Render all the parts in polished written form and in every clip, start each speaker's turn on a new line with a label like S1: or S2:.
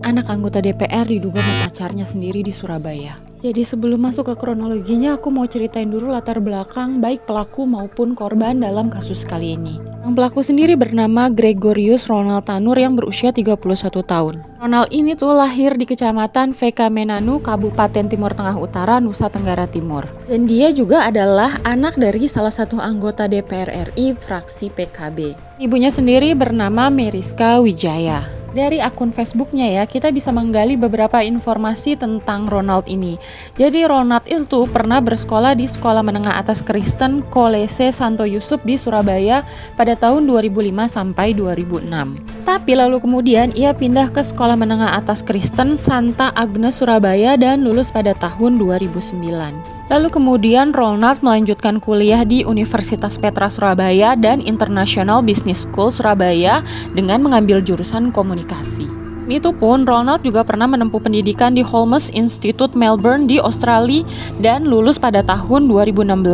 S1: Anak anggota DPR diduga pacarnya sendiri di Surabaya. Jadi sebelum masuk ke kronologinya, aku mau ceritain dulu latar belakang baik pelaku maupun korban dalam kasus kali ini. Yang pelaku sendiri bernama Gregorius Ronald Tanur yang berusia 31 tahun. Ronald ini tuh lahir di Kecamatan VK Menanu, Kabupaten Timur Tengah Utara, Nusa Tenggara Timur. Dan dia juga adalah anak dari salah satu anggota DPR RI fraksi PKB. Ibunya sendiri bernama Meriska Wijaya. Dari akun Facebooknya ya, kita bisa menggali beberapa informasi tentang Ronald ini. Jadi Ronald itu pernah bersekolah di Sekolah Menengah Atas Kristen Kolese Santo Yusuf di Surabaya pada tahun 2005 sampai 2006. Tapi lalu kemudian ia pindah ke Sekolah Menengah Atas Kristen Santa Agnes Surabaya dan lulus pada tahun 2009. Lalu kemudian Ronald melanjutkan kuliah di Universitas Petra Surabaya dan International Business School Surabaya dengan mengambil jurusan komunikasi. Itu pun Ronald juga pernah menempuh pendidikan di Holmes Institute Melbourne di Australia dan lulus pada tahun 2016.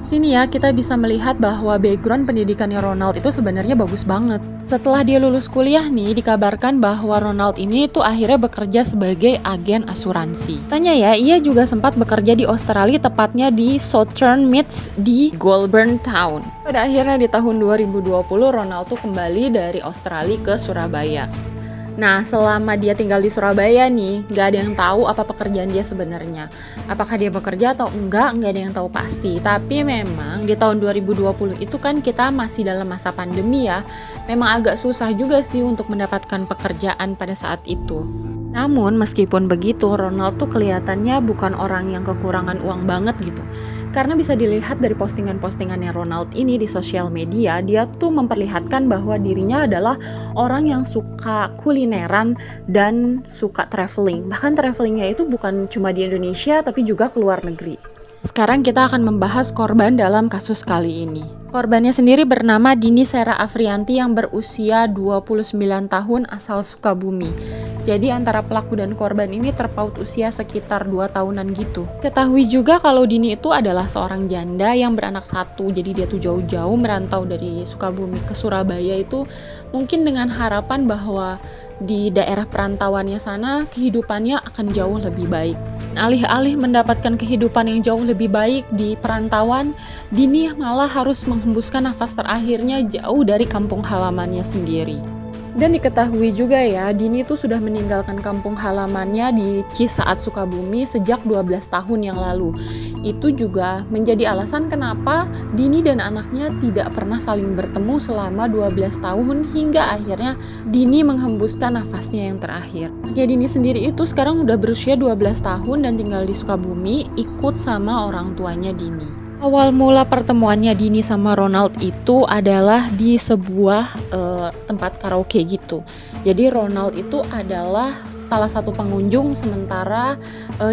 S1: Sini ya kita bisa melihat bahwa background pendidikannya Ronald itu sebenarnya bagus banget. Setelah dia lulus kuliah nih, dikabarkan bahwa Ronald ini tuh akhirnya bekerja sebagai agen asuransi. Tanya ya, ia juga sempat bekerja di Australia, tepatnya di Southern Meads di Goulburn Town. Pada akhirnya di tahun 2020 Ronald tuh kembali dari Australia ke Surabaya. Nah, selama dia tinggal di Surabaya nih, nggak ada yang tahu apa pekerjaan dia sebenarnya. Apakah dia bekerja atau enggak ada yang tahu pasti. Tapi memang di tahun 2020 itu kan kita masih dalam masa pandemi ya. Memang agak susah juga sih untuk mendapatkan pekerjaan pada saat itu. Namun meskipun begitu, Ronald tuh kelihatannya bukan orang yang kekurangan uang banget gitu. Karena bisa dilihat dari postingan-postingannya Ronald ini di sosial media, dia tuh memperlihatkan bahwa dirinya adalah orang yang suka kulineran dan suka traveling. Bahkan travelingnya itu bukan cuma di Indonesia, tapi juga ke luar negeri. Sekarang kita akan membahas korban dalam kasus kali ini. Korbannya sendiri bernama Dini Sera Afrianti yang berusia 29 tahun asal Sukabumi. Jadi antara pelaku dan korban ini terpaut usia sekitar 2 tahunan gitu. Ketahui juga kalau Dini itu adalah seorang janda yang beranak satu. Jadi dia tuh jauh-jauh merantau dari Sukabumi ke Surabaya itu mungkin dengan harapan bahwa di daerah perantauannya sana kehidupannya akan jauh lebih baik. Alih-alih mendapatkan kehidupan yang jauh lebih baik di perantauan, Dini malah harus menghembuskan nafas terakhirnya jauh dari kampung halamannya sendiri. Dan diketahui juga ya, Dini itu sudah meninggalkan kampung halamannya di Cisaat, Sukabumi sejak 12 tahun yang lalu. Itu juga menjadi alasan kenapa Dini dan anaknya tidak pernah saling bertemu selama 12 tahun hingga akhirnya Dini menghembuskan nafasnya yang terakhir. Ya, Dini sendiri itu sekarang udah berusia 12 tahun dan tinggal di Sukabumi, ikut sama orang tuanya Dini. Awal mula pertemuannya Dini sama Ronald itu adalah di sebuah tempat karaoke gitu. Jadi Ronald itu adalah salah satu pengunjung, sementara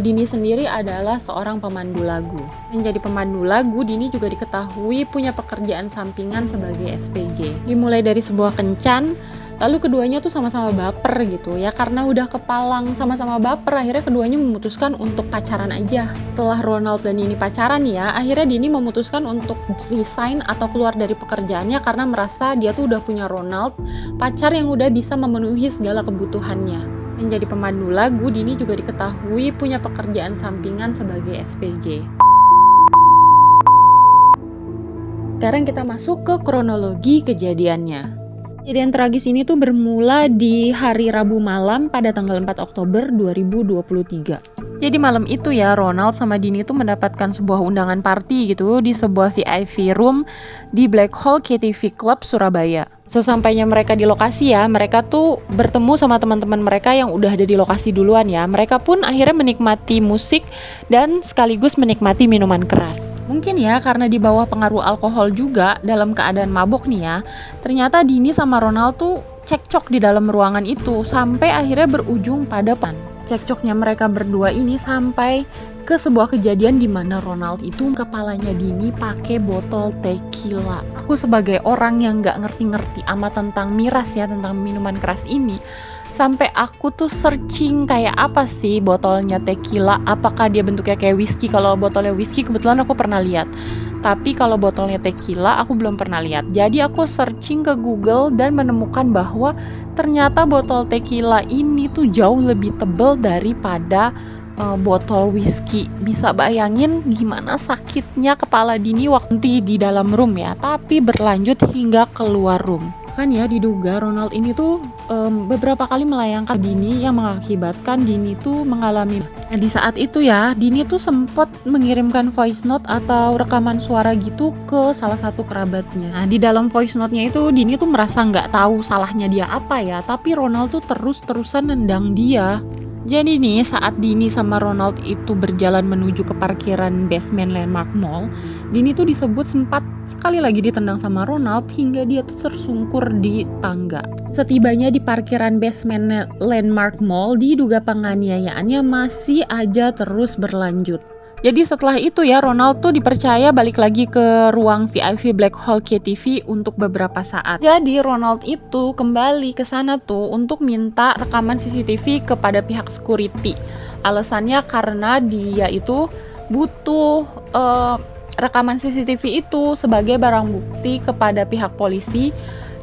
S1: Dini sendiri adalah seorang pemandu lagu. Menjadi pemandu lagu, Dini juga diketahui punya pekerjaan sampingan sebagai SPG. Dimulai dari sebuah kencan, lalu keduanya tuh sama-sama baper gitu ya, karena udah kepalang sama-sama baper, akhirnya keduanya memutuskan untuk pacaran aja. Setelah Ronald dan Dini pacaran ya, akhirnya Dini memutuskan untuk resign atau keluar dari pekerjaannya karena merasa dia tuh udah punya Ronald, pacar yang udah bisa memenuhi segala kebutuhannya. Menjadi pemandu lagu, Dini juga diketahui punya pekerjaan sampingan sebagai SPG. Sekarang kita masuk ke kronologi kejadiannya. Kejadian tragis ini tuh bermula di hari Rabu malam pada tanggal 4 Oktober 2023. Jadi malam itu ya, Ronald sama Dini tuh mendapatkan sebuah undangan party gitu di sebuah VIP room di Black Hole KTV Club Surabaya. Sesampainya mereka di lokasi ya, mereka tuh bertemu sama teman-teman mereka yang udah ada di lokasi duluan ya. Mereka pun akhirnya menikmati musik dan sekaligus menikmati minuman keras. Mungkin ya karena di bawah pengaruh alkohol juga dalam keadaan mabok nih ya. Ternyata Dini sama Ronald tuh cekcok di dalam ruangan itu sampai akhirnya berujung pada cekcoknya mereka berdua ini sampai ke sebuah kejadian di mana Ronald itu kepalanya Dini pakai botol tequila. Aku sebagai orang yang nggak ngerti-ngerti amat tentang miras ya, tentang minuman keras ini, Sampai aku tuh searching kayak apa sih botolnya tequila, apakah dia bentuknya kayak whisky. Kalau botolnya whisky kebetulan aku pernah lihat, tapi kalau botolnya tequila aku belum pernah lihat. Jadi aku searching ke Google dan menemukan bahwa ternyata botol tequila ini tuh jauh lebih tebal daripada botol whisky. Bisa bayangin gimana sakitnya kepala Dini waktu di dalam room ya, tapi berlanjut hingga keluar room. Kan ya diduga Ronald ini tuh beberapa kali melayangkan Dini yang mengakibatkan Dini tuh mengalami. Nah, di saat itu ya Dini tuh sempat mengirimkan voice note atau rekaman suara gitu ke salah satu kerabatnya. Nah, di dalam voice note-nya itu Dini tuh merasa nggak tahu salahnya dia apa ya, tapi Ronald tuh terus-terusan nendang dia. Jadi nih saat Dini sama Ronald itu berjalan menuju ke parkiran basement Landmark Mall, Dini tuh disebut sempat sekali lagi ditendang sama Ronald hingga dia tuh tersungkur di tangga. Setibanya di parkiran basement Landmark Mall, diduga penganiayaannya masih aja terus berlanjut. Jadi setelah itu ya Ronald tuh dipercaya balik lagi ke ruang VIP Black Hall KTV untuk beberapa saat. Jadi Ronald itu kembali ke sana tuh untuk minta rekaman CCTV kepada pihak security. Alasannya karena dia itu butuh rekaman CCTV itu sebagai barang bukti kepada pihak polisi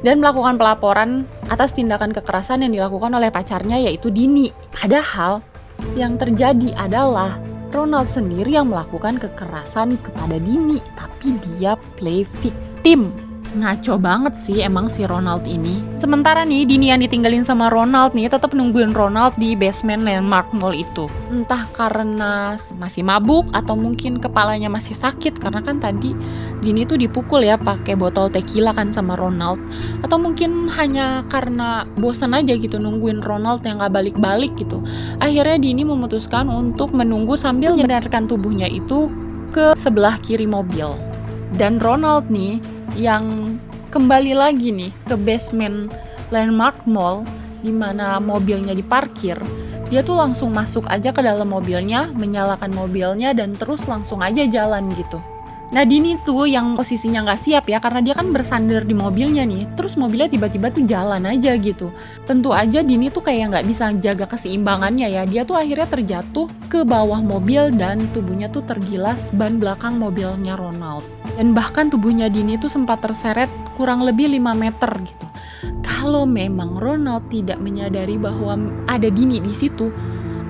S1: dan melakukan pelaporan atas tindakan kekerasan yang dilakukan oleh pacarnya yaitu Dini. Padahal yang terjadi adalah Ronald sendiri yang melakukan kekerasan kepada Dini, tapi dia play victim. Ngaco banget sih emang si Ronald ini. Sementara nih Dini yang ditinggalin sama Ronald nih tetap nungguin Ronald di basement Landmark Mall itu. Entah karena masih mabuk atau mungkin kepalanya masih sakit karena kan tadi Dini tuh dipukul ya pakai botol tequila kan sama Ronald. Atau mungkin hanya karena bosan aja gitu nungguin Ronald yang gak balik-balik gitu. Akhirnya Dini memutuskan untuk menunggu sambil menyandarkan tubuhnya itu ke sebelah kiri mobil. Dan Ronald nih yang kembali lagi nih ke basement Landmark Mall di mana mobilnya diparkir, dia tuh langsung masuk aja ke dalam mobilnya, menyalakan mobilnya dan terus langsung aja jalan gitu. Nah Dini tuh yang posisinya nggak siap ya karena dia kan bersandar di mobilnya nih, terus mobilnya tiba-tiba tuh jalan aja gitu. Tentu aja Dini tuh kayak nggak bisa jaga keseimbangannya ya, dia tuh akhirnya terjatuh ke bawah mobil dan tubuhnya tuh tergilas ban belakang mobilnya Ronald. Dan bahkan tubuhnya Dini tuh sempat terseret kurang lebih 5 meter gitu. Kalau memang Ronald tidak menyadari bahwa ada Dini di situ,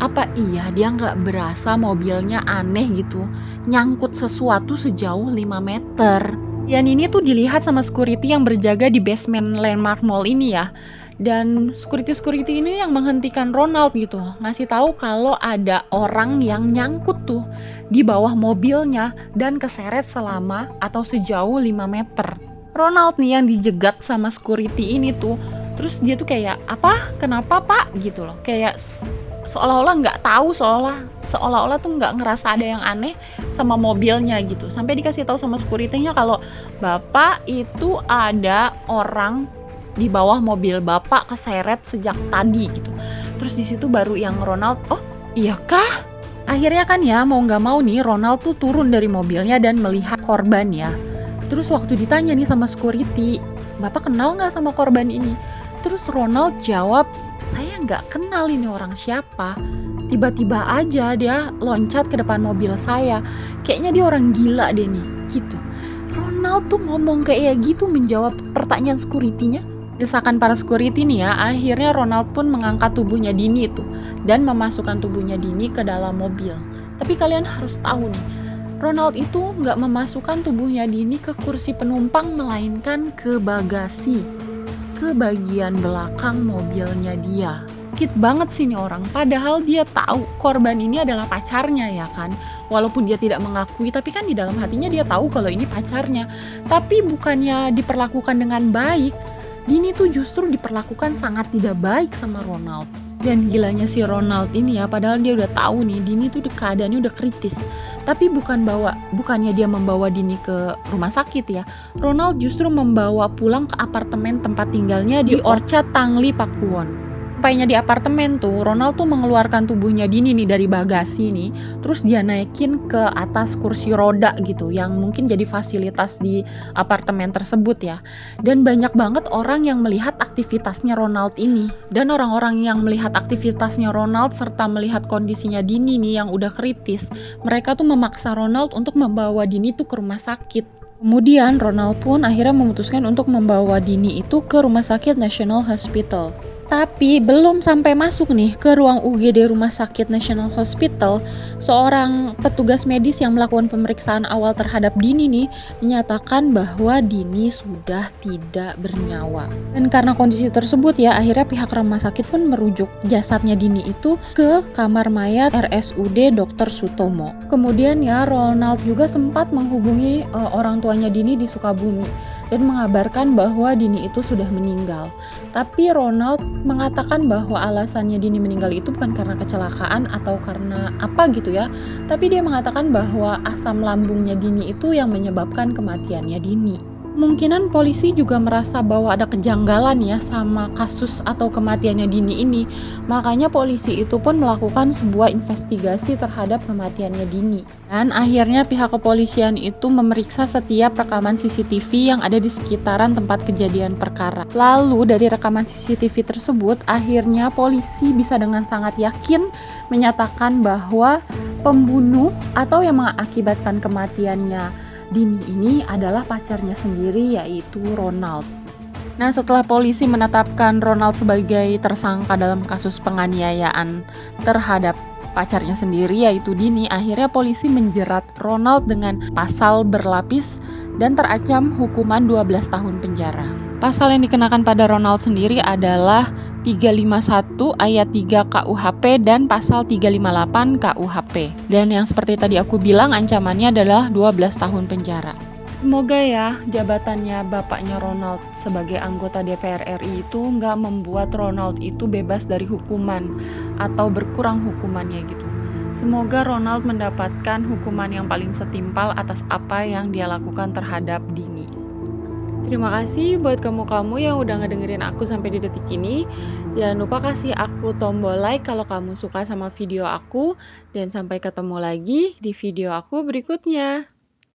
S1: apa iya dia nggak berasa mobilnya aneh gitu, nyangkut sesuatu sejauh 5 meter. Dan ini tuh dilihat sama security yang berjaga di basement Landmark Mall ini ya. Dan security ini yang menghentikan Ronald gitu, ngasih tahu kalau ada orang yang nyangkut tuh di bawah mobilnya dan keseret selama atau sejauh 5 meter. Ronald nih yang dijegat sama security ini tuh, terus dia tuh kayak apa? Kenapa pak? Gitu loh, kayak seolah-olah nggak tahu, seolah-olah tuh nggak ngerasa ada yang aneh sama mobilnya gitu. Sampai dikasih tahu sama security-nya kalau bapak itu ada orang di bawah mobil bapak keseret sejak tadi gitu. Terus di situ baru yang Ronald, oh iya kah? Akhirnya kan ya mau nggak mau nih Ronald tuh turun dari mobilnya dan melihat korban ya. Terus waktu ditanya nih sama security, bapak kenal nggak sama korban ini? Terus Ronald jawab, saya nggak kenal ini orang siapa. Tiba-tiba aja dia loncat ke depan mobil saya. Kayaknya dia orang gila deh nih, gitu. Ronald tuh ngomong kayak gitu menjawab pertanyaan security-nya. Desakan para security nih ya, akhirnya Ronald pun mengangkat tubuhnya Dini itu dan memasukkan tubuhnya Dini ke dalam mobil. Tapi kalian harus tahu nih, Ronald itu nggak memasukkan tubuhnya Dini ke kursi penumpang melainkan ke bagasi, ke bagian belakang mobilnya dia. Sakit banget sih nih orang, padahal dia tahu korban ini adalah pacarnya ya kan. Walaupun dia tidak mengakui, tapi kan di dalam hatinya dia tahu kalau ini pacarnya. Tapi bukannya diperlakukan dengan baik, Dini tuh justru diperlakukan sangat tidak baik sama Ronald. Dan gilanya si Ronald ini ya, padahal dia udah tahu nih Dini tuh keadaannya udah kritis. Tapi bukannya dia membawa Dini ke rumah sakit ya. Ronald justru membawa pulang ke apartemen tempat tinggalnya di Orchard Tangley, Pakuwon. Sampainya di apartemen tuh, Ronald tuh mengeluarkan tubuhnya Dini nih dari bagasi nih, terus dia naikin ke atas kursi roda gitu, yang mungkin jadi fasilitas di apartemen tersebut ya. Dan banyak banget orang yang melihat aktivitasnya Ronald ini. Dan orang-orang yang melihat aktivitasnya Ronald serta melihat kondisinya Dini nih yang udah kritis, mereka tuh memaksa Ronald untuk membawa Dini tuh ke rumah sakit. Kemudian Ronald pun akhirnya memutuskan untuk membawa Dini itu ke Rumah Sakit National Hospital. Tapi belum sampai masuk nih ke ruang UGD Rumah Sakit National Hospital, seorang petugas medis yang melakukan pemeriksaan awal terhadap Dini nih menyatakan bahwa Dini sudah tidak bernyawa. Dan karena kondisi tersebut ya, akhirnya pihak rumah sakit pun merujuk jasadnya Dini itu ke kamar mayat RSUD Dr. Sutomo. Kemudian ya, Ronald juga sempat menghubungi orang tuanya Dini di Sukabumi dan mengabarkan bahwa Dini itu sudah meninggal. Tapi Ronald mengatakan bahwa alasannya Dini meninggal itu bukan karena kecelakaan atau karena apa gitu ya. Tapi dia mengatakan bahwa asam lambungnya Dini itu yang menyebabkan kematiannya Dini. Kemungkinan polisi juga merasa bahwa ada kejanggalan ya sama kasus atau kematiannya Dini ini. Makanya polisi itu pun melakukan sebuah investigasi terhadap kematiannya Dini. Dan akhirnya pihak kepolisian itu memeriksa setiap rekaman CCTV yang ada di sekitaran tempat kejadian perkara. Lalu dari rekaman CCTV tersebut, akhirnya polisi bisa dengan sangat yakin menyatakan bahwa pembunuh atau yang mengakibatkan kematiannya Dini ini adalah pacarnya sendiri, yaitu Ronald. Nah, setelah polisi menetapkan Ronald sebagai tersangka dalam kasus penganiayaan terhadap pacarnya sendiri, yaitu Dini, akhirnya polisi menjerat Ronald dengan pasal berlapis dan terancam hukuman 12 tahun penjara. Pasal yang dikenakan pada Ronald sendiri adalah 351 ayat 3 KUHP dan pasal 358 KUHP. Dan yang seperti tadi aku bilang, ancamannya adalah 12 tahun penjara. Semoga ya jabatannya bapaknya Ronald sebagai anggota DPR RI itu nggak membuat Ronald itu bebas dari hukuman atau berkurang hukumannya gitu. Semoga Ronald mendapatkan hukuman yang paling setimpal atas apa yang dia lakukan terhadap Dini. Terima kasih buat kamu-kamu yang udah ngedengerin aku sampai di detik ini. Jangan lupa kasih aku tombol like kalau kamu suka sama video aku. Dan sampai ketemu lagi di video aku berikutnya.